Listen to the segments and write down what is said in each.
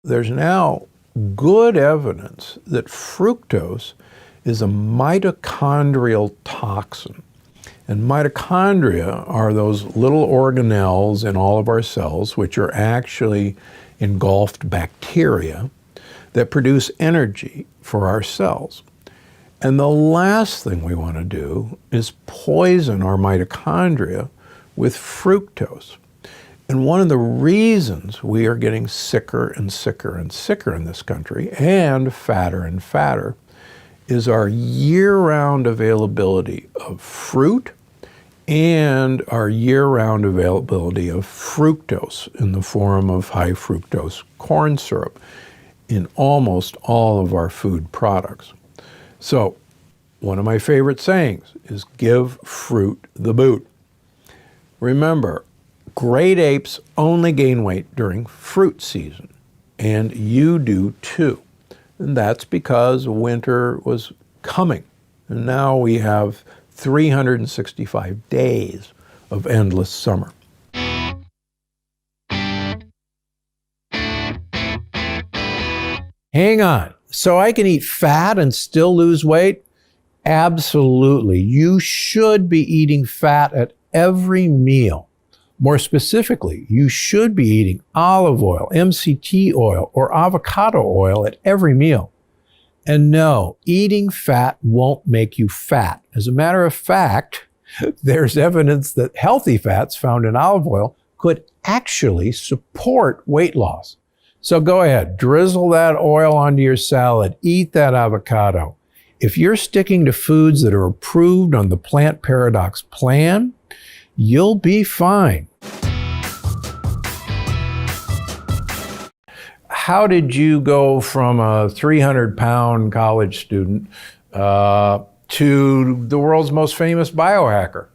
there's now good evidence that fructose is a mitochondrial toxin. And mitochondria are those little organelles in all of our cells, which are actually engulfed bacteria that produce energy for our cells. And the last thing we want to do is poison our mitochondria with fructose. And one of the reasons we are getting sicker and sicker and sicker in this country and fatter is our year-round availability of fruit and our year-round availability of fructose in the form of high fructose corn syrup in almost all of our food products. So one of my favorite sayings is give fruit the boot. Remember, great apes only gain weight during fruit season, and you do too. And that's because winter was coming. And now we have 365 days of endless summer. Hang on. So I can eat fat and still lose weight? Absolutely. You should be eating fat at every meal. More specifically, you should be eating olive oil, MCT oil, or avocado oil at every meal. And no, eating fat won't make you fat. As a matter of fact, there's evidence that healthy fats found in olive oil could actually support weight loss. So go ahead, drizzle that oil onto your salad, eat that avocado. If you're sticking to foods that are approved on the Plant Paradox plan, you'll be fine. How did you go from a 300-pound college student to the world's most famous biohacker?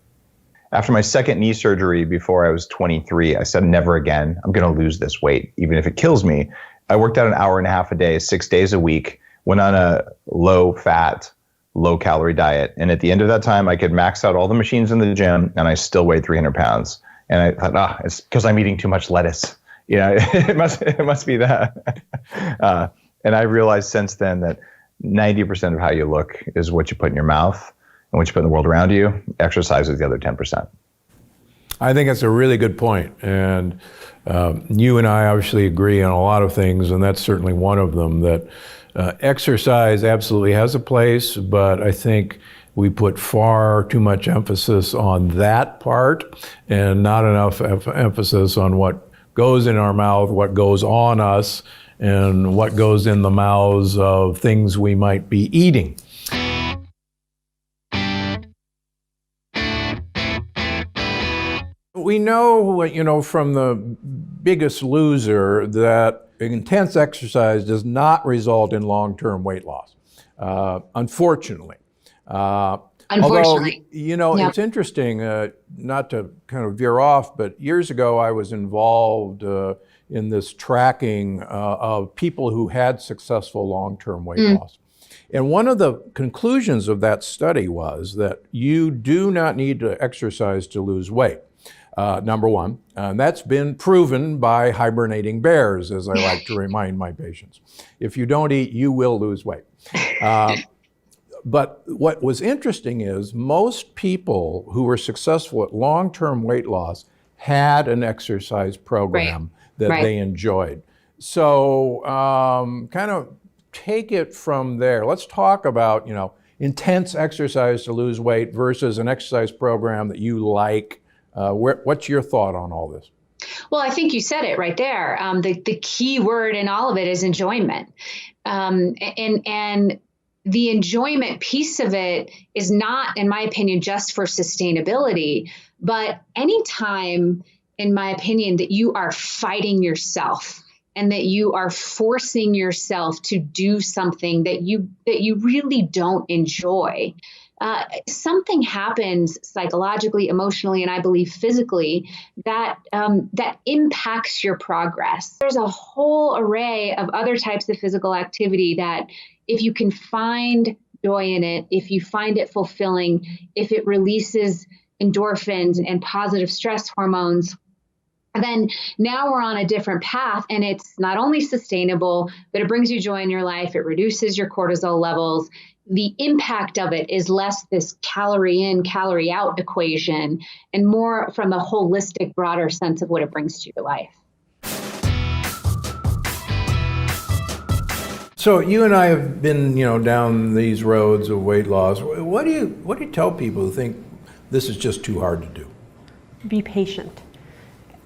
After my second knee surgery before I was 23, I said, never again. I'm going to lose this weight, even if it kills me. I worked out an hour and a half a day, 6 days a week, went on a low-fat, low-calorie diet. And at the end of that time, I could max out all the machines in the gym, and I still weighed 300 pounds. And I thought, it's because I'm eating too much lettuce. You know, it must be that. And I realized since then that 90% of how you look is what you put in your mouth and what you put in the world around you. Exercise is the other 10%. I think that's a really good point. And you and I obviously agree on a lot of things, and that's certainly one of them, that exercise absolutely has a place, but I think we put far too much emphasis on that part and not enough emphasis on what goes in our mouth, what goes on us, and what goes in the mouths of things we might be eating. We know, from the Biggest Loser that intense exercise does not result in long-term weight loss, unfortunately. Unfortunately. Although, It's interesting, not to kind of veer off, but years ago I was involved in this tracking of people who had successful long-term weight loss. And one of the conclusions of that study was that you do not need to exercise to lose weight. Number one, and that's been proven by hibernating bears, as I like to remind my patients. If you don't eat, you will lose weight. But what was interesting is most people who were successful at long-term weight loss had an exercise program that they enjoyed. So kind of take it from there. Let's talk about, intense exercise to lose weight versus an exercise program that you like. What's your thought on all this? Well, I think you said it right there. The key word in all of it is enjoyment. And the enjoyment piece of it is not, in my opinion, just for sustainability, but anytime, in my opinion, that you are fighting yourself and that you are forcing yourself to do something that you really don't enjoy, something happens psychologically, emotionally, and I believe physically that impacts your progress. There's a whole array of other types of physical activity that if you can find joy in it, if you find it fulfilling, if it releases endorphins and positive stress hormones, And then now we're on a different path, and it's not only sustainable, but it brings you joy in your life. It reduces your cortisol levels. The impact of it is less this calorie in, calorie out equation, and more from a holistic, broader sense of what it brings to your life. So you and I have been, down these roads of weight loss. What do you tell people who think this is just too hard to do? Be patient.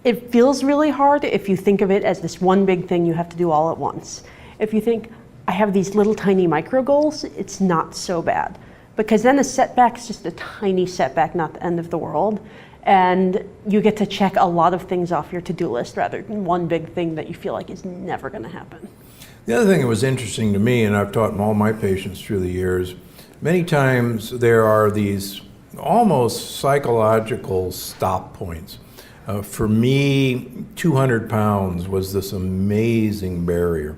It feels really hard if you think of it as this one big thing you have to do all at once. If you think, I have these little tiny micro goals, it's not so bad. Because then a setback is just a tiny setback, not the end of the world. And you get to check a lot of things off your to-do list rather than one big thing that you feel like is never going to happen. The other thing that was interesting to me, and I've taught all my patients through the years, many times there are these almost psychological stop points. For me, 200 pounds was this amazing barrier.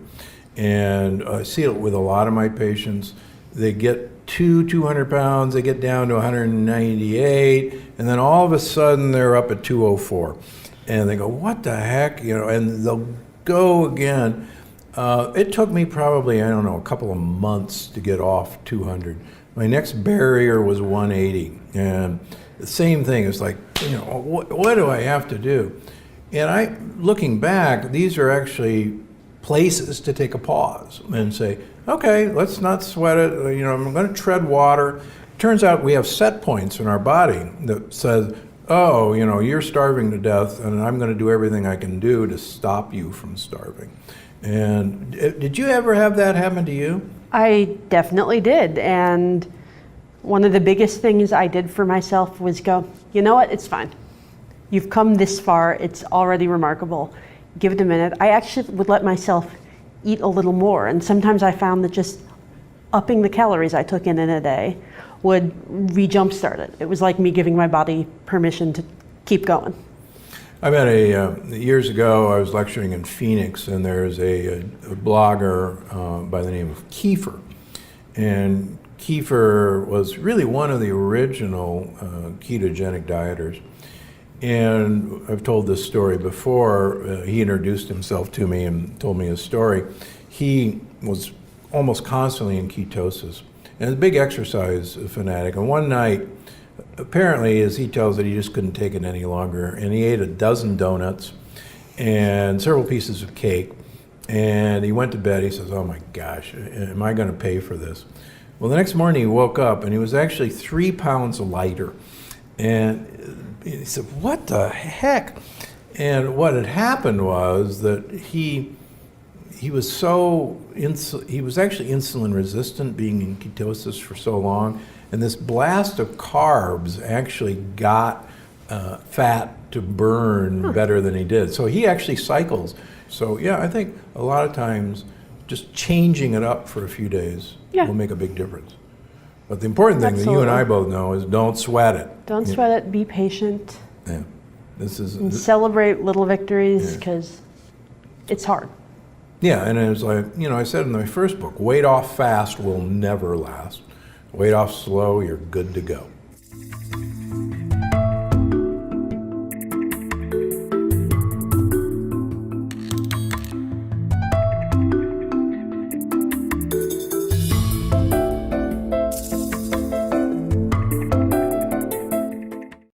And I see it with a lot of my patients. They get to 200 pounds, they get down to 198, and then all of a sudden they're up at 204. And they go, what the heck? And they'll go again. It took me probably, a couple of months to get off 200. My next barrier was 180. And the same thing, it's like, what do I have to do? And looking back, these are actually places to take a pause and say, okay, let's not sweat it. I'm going to tread water. Turns out we have set points in our body that says, oh, you're starving to death, and I'm going to do everything I can do to stop you from starving. And did you ever have that happen to you? I definitely did. And one of the biggest things I did for myself was go, you know what, it's fine. You've come this far, it's already remarkable. Give it a minute. I actually would let myself eat a little more. And sometimes I found that just upping the calories I took in a day would re-jumpstart it. It was like me giving my body permission to keep going. I met years ago, I was lecturing in Phoenix, and there's a blogger by the name of Kiefer. And Kiefer was really one of the original ketogenic dieters. And I've told this story before. He introduced himself to me and told me his story. He was almost constantly in ketosis and a big exercise fanatic. And one night, apparently, as he tells it, he just couldn't take it any longer. And he ate a dozen donuts and several pieces of cake. And he went to bed. He says, oh my gosh, am I going to pay for this? Well, the next morning he woke up and he was actually 3 pounds lighter. And he said, what the heck? And what had happened was that he was actually insulin resistant, being in ketosis for so long. And this blast of carbs actually got fat to burn better than he did. So he actually cycles. So yeah, I think a lot of times just changing it up for a few days will make a big difference. But the important thing that you and I both know is don't sweat it. Don't sweat it, be patient. Yeah. And celebrate little victories, because it's hard. Yeah, and it was like, I said in my first book, weight off fast will never last. Weight off slow, you're good to go.